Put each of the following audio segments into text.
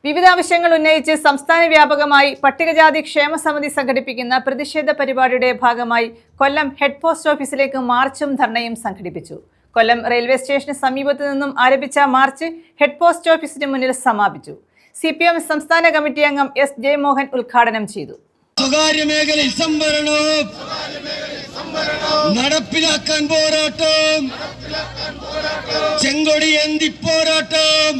വിവിധ ആവശ്യങ്ങൾ ഉന്നയിച്ച് സംസ്ഥാന വ്യാപകമായി പട്ടികജാതി ക്ഷേമ സമിതി സംഘടിപ്പിക്കുന്ന പ്രതിഷേധ പരിപാടിയുടെ ഭാഗമായി കൊല്ലം ഹെഡ് പോസ്റ്റ് ഓഫീസിലേക്ക് മാർച്ചും ധർണയും സംഘടിപ്പിച്ചു. കൊല്ലം റെയിൽവേ സ്റ്റേഷന് സമീപത്തു നിന്നും ആരംഭിച്ച മാർച്ച് ഹെഡ് പോസ്റ്റ് ഓഫീസിന് മുന്നിൽ സമാപിച്ചു. CPM സംസ്ഥാന കമ്മിറ്റി അംഗം S. ജയമോഹൻ ഉദ്ഘാടനം ചെയ്തു. സ്വകാര്യ മേഖലയിൽ സംവരണം നടപ്പിലാക്കാൻ പോരാട്ടം, ചെങ്കൊടി എന്തി പോരാട്ടം,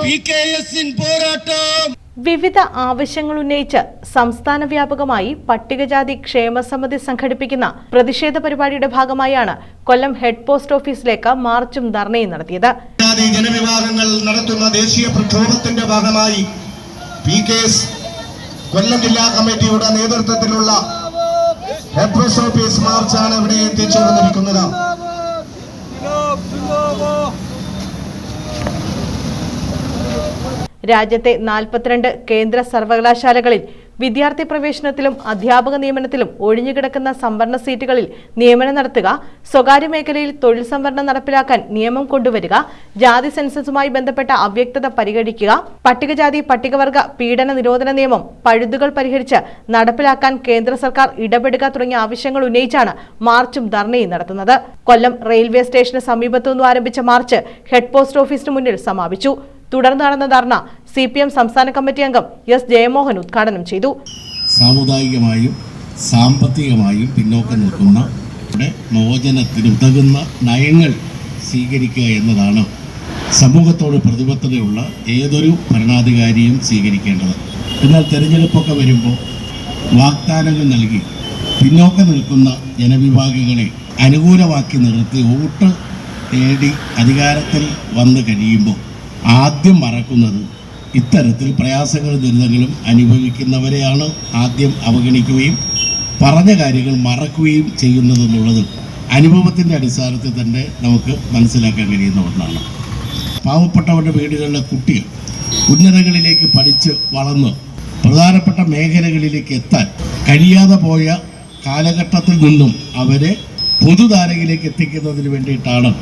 PKS പോരാട്ടം. വിവിധ ആവശ്യങ്ങൾ ഉന്നയിച്ച് സംസ്ഥാന വ്യാപകമായി പട്ടികജാതി ക്ഷേമസമിതി സംഘടിപ്പിക്കുന്ന പ്രതിഷേധ പരിപാടിയുടെ ഭാഗമായാണ് കൊല്ലം ഹെഡ് പോസ്റ്റ് ഓഫീസിലേക്ക് മാർച്ചും ധർണയും നടത്തിയത്. ജനവിഭാഗങ്ങൾ നടത്തുന്ന ദേശീയ പ്രക്ഷോഭത്തിന്റെ ഭാഗമായി PKS കൊല്ലം ജില്ലാ കമ്മിറ്റിയുടെ നേതൃത്വത്തിലുള്ള ഹെഡ് പോസ്റ്റ് ഓഫീസ് മാർച്ചാണ് ഇവിടെ എത്തിച്ചേർന്നിരിക്കുന്നത്. രാജ്യത്തെ 42 കേന്ദ്ര സർവകലാശാലകളിൽ വിദ്യാർത്ഥി പ്രവേശനത്തിലും അധ്യാപക നിയമനത്തിലും ഒഴിഞ്ഞുകിടക്കുന്ന സംവരണ സീറ്റുകളിൽ നിയമനം നടത്തുക, സ്വകാര്യ മേഖലയിൽ തൊഴിൽ സംവരണം നടപ്പിലാക്കാൻ നിയമം കൊണ്ടുവരിക, ജാതി സെൻസസുമായി ബന്ധപ്പെട്ട അവ്യക്തത പരിഹരിക്കുക, പട്ടികജാതി പട്ടികവർഗ പീഡന നിരോധന നിയമം പഴുതുകൾ പരിഹരിച്ച് നടപ്പിലാക്കാൻ കേന്ദ്ര സർക്കാർ ഇടപെടുക തുടങ്ങിയ ആവശ്യങ്ങൾ ഉന്നയിച്ചാണ് മാർച്ചും ധർണയും നടത്തുന്നത്. കൊല്ലം റെയിൽവേ സ്റ്റേഷന് സമീപത്തു നിന്നും ആരംഭിച്ച മാർച്ച് ഹെഡ് പോസ്റ്റ് ഓഫീസിന് മുന്നിൽ സമാപിച്ചു. തുടർന്ന് നടന്ന ധർണ CPM സംസ്ഥാന കമ്മിറ്റി അംഗം S. ജയമോഹൻ ഉദ്ഘാടനം ചെയ്തു. സാമുദായികമായും സാമ്പത്തികമായും പിന്നോക്കം നിൽക്കുന്ന മോചനത്തിന് ഉതകുന്ന നയങ്ങൾ സ്വീകരിക്കുക എന്നതാണ് സമൂഹത്തോട് പ്രതിബദ്ധതയുള്ള ഏതൊരു ഭരണാധികാരിയും സ്വീകരിക്കേണ്ടത്. എന്നാൽ തെരഞ്ഞെടുപ്പൊക്കെ വരുമ്പോൾ വാഗ്ദാനങ്ങൾ നൽകി പിന്നോക്കം നിൽക്കുന്ന ജനവിഭാഗങ്ങളെ അനുകൂലമാക്കി നിർത്തി വോട്ട് നേടി അധികാരത്തിൽ വന്നു കഴിയുമ്പോൾ ആദ്യം മറക്കുന്നത് ഇത്തരത്തിൽ പ്രയാസങ്ങളും ദുരിതങ്ങളും അനുഭവിക്കുന്നവരെയാണ് ആദ്യം അവഗണിക്കുകയും പറഞ്ഞ കാര്യങ്ങൾ മറക്കുകയും ചെയ്യുന്നതെന്നുള്ളത് അനുഭവത്തിൻ്റെ അടിസ്ഥാനത്തിൽ തന്നെ നമുക്ക് മനസ്സിലാക്കാൻ കഴിയുന്ന ഒന്നാണ്. പാവപ്പെട്ടവരുടെ വീടുകളിലെ കുട്ടികൾ ഉന്നതങ്ങളിലേക്ക് പഠിച്ച് വളർന്ന് പ്രധാനപ്പെട്ട മേഖലകളിലേക്ക് എത്താൻ കഴിയാതെ പോയ കാലഘട്ടത്തിൽ നിന്നും അവരെ പൊതുധാരയിലേക്ക് എത്തിക്കുന്നതിന് വേണ്ടിയിട്ടാണ്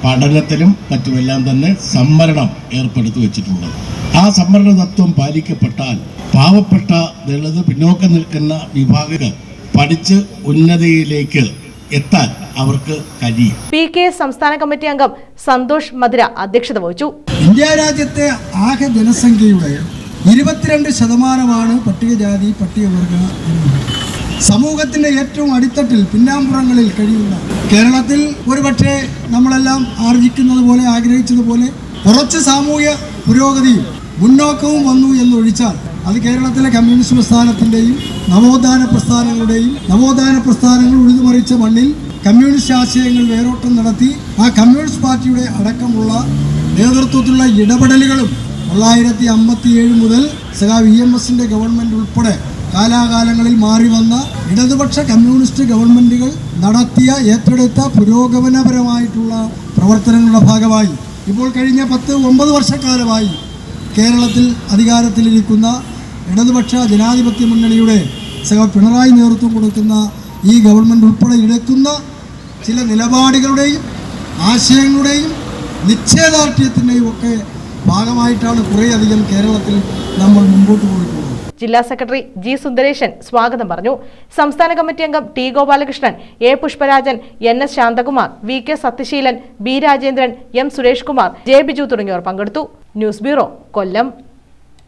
പഠനത്തിലും മറ്റുമെല്ലാം തന്നെ സംവരണം ഏർപ്പെടുത്തി വെച്ചിട്ടുള്ളത്. ആ സംവരണ തത്വം പാലിക്കപ്പെട്ടാൽ പാവപ്പെട്ട ദളിത് പിന്നോക്കം നിൽക്കുന്ന വിഭാഗങ്ങൾ പഠിച്ച് ഉന്നതിയിലേക്ക് എത്താൻ അവർക്ക് കഴിയും. PKS സംസ്ഥാന കമ്മിറ്റി അംഗം സന്തോഷ് മധുര അധ്യക്ഷത വഹിച്ചു. ഇന്ത്യ രാജ്യത്തെ ആകെ ജനസംഖ്യയുടെ 22% പട്ടികജാതി പട്ടികവർഗ സമൂഹത്തിന്റെ ഏറ്റവും അടിത്തട്ടിൽ പിന്നാമ്പുറങ്ങളിൽ കഴിയുന്ന കേരളത്തിൽ ഒരുപക്ഷെ നമ്മളെല്ലാം ആർജിക്കുന്നത് പോലെ ആഗ്രഹിച്ചതുപോലെ കുറച്ച് സാമൂഹ്യ പുരോഗതിയും മുന്നോക്കവും വന്നു എന്നൊഴിച്ചാൽ അത് കേരളത്തിലെ കമ്മ്യൂണിസ്റ്റ് പ്രസ്ഥാനത്തിൻ്റെയും നവോത്ഥാന പ്രസ്ഥാനങ്ങൾ ഉഴുതുമറിച്ച മണ്ണിൽ കമ്മ്യൂണിസ്റ്റ് ആശയങ്ങൾ വേരോട്ടം നടത്തി ആ കമ്മ്യൂണിസ്റ്റ് പാർട്ടിയുടെ അടക്കമുള്ള നേതൃത്വത്തിലുള്ള ഇടപെടലുകളും 1957 മുതൽ EMSന്റെ ഗവൺമെൻറ് ഉൾപ്പെടെ കാലാകാലങ്ങളിൽ മാറി വന്ന ഇടതുപക്ഷ കമ്മ്യൂണിസ്റ്റ് ഗവൺമെൻറ്റുകൾ നടത്തിയ ഏറ്റെടുത്ത പുരോഗമനപരമായിട്ടുള്ള പ്രവർത്തനങ്ങളുടെ ഭാഗമായി ഇപ്പോൾ കഴിഞ്ഞ 10-9 വർഷക്കാലമായി കേരളത്തിൽ അധികാരത്തിലിരിക്കുന്ന ഇടതുപക്ഷ ജനാധിപത്യ മുന്നണിയുടെ പിണറായി നേതൃത്വം കൊടുക്കുന്ന ഈ ഗവൺമെൻറ് ഉൾപ്പെടെ എടുക്കുന്ന ചില നിലപാടുകളുടെയും ആശയങ്ങളുടെയും നിശ്ചയദാർഢ്യത്തിൻ്റെയും ഒക്കെ ഭാഗമായിട്ടാണ് കുറേയധികം കേരളത്തിൽ നമ്മൾ മുമ്പോട്ട് പോയിട്ടുള്ളത്. ജില്ലാ സെക്രട്ടറി G. സുന്ദരേശൻ സ്വാഗതം പറഞ്ഞു. സംസ്ഥാന കമ്മിറ്റി അംഗം T. Gopalakrishnan, A. Pushparajan, NS Shantakumar, VK Sathyaseelan, B. Rajendran, M. Suresh Kumar, J. Biju തുടങ്ങിയവർ പങ്കെടുത്തു. ന്യൂസ് ബ്യൂറോ, കൊല്ലം.